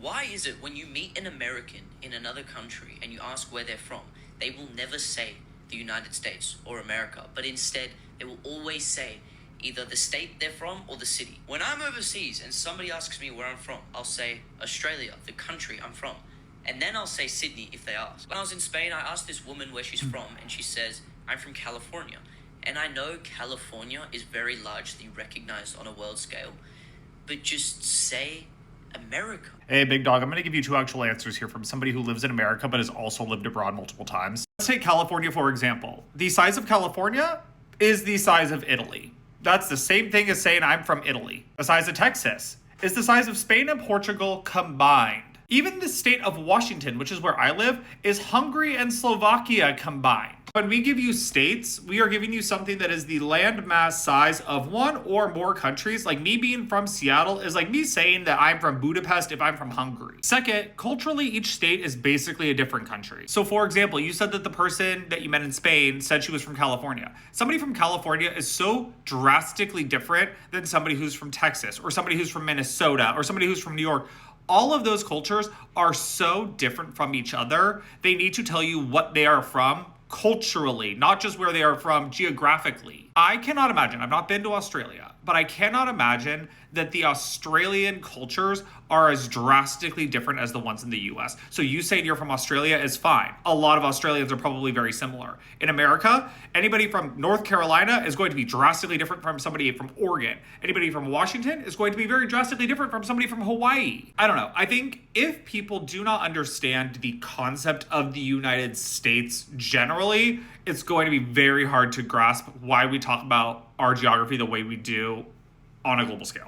Why is it when you meet an American in another country and you ask where they're from, they will never say the United States or America, but instead they will always say either the state they're from or the city? When I'm overseas and somebody asks me where I'm from, I'll say Australia, the country I'm from. And then I'll say Sydney if they ask. When I was in Spain, I asked this woman where she's from, and she says, I'm from California. And I know California is very largely recognized on a world scale, but just say America. Hey, big dog, I'm going to give you two actual answers here from somebody who lives in America but has also lived abroad multiple times. Let's take California, for example. The size of California is the size of Italy. That's the same thing as saying I'm from Italy. The size of Texas is the size of Spain and Portugal combined. Even the state of Washington, which is where I live, is Hungary and Slovakia combined. When we give you states, we are giving you something that is the landmass size of one or more countries. Like me being from Seattle is like me saying that I'm from Budapest if I'm from Hungary. Second, culturally, each state is basically a different country. So for example, you said that the person that you met in Spain said she was from California. Somebody from California is so drastically different than somebody who's from Texas or somebody who's from Minnesota or somebody who's from New York. All of those cultures are so different from each other. They need to tell you what they are from culturally, not just where they are from geographically. I cannot imagine, I've not been to Australia, but I cannot imagine that the Australian cultures are as drastically different as the ones in the US. So you saying you're from Australia is fine. A lot of Australians are probably very similar. In America, anybody from North Carolina is going to be drastically different from somebody from Oregon. Anybody from Washington is going to be very drastically different from somebody from Hawaii. I don't know. I think if people do not understand the concept of the United States generally, it's going to be very hard to grasp why we talk about our geography the way we do on a global scale.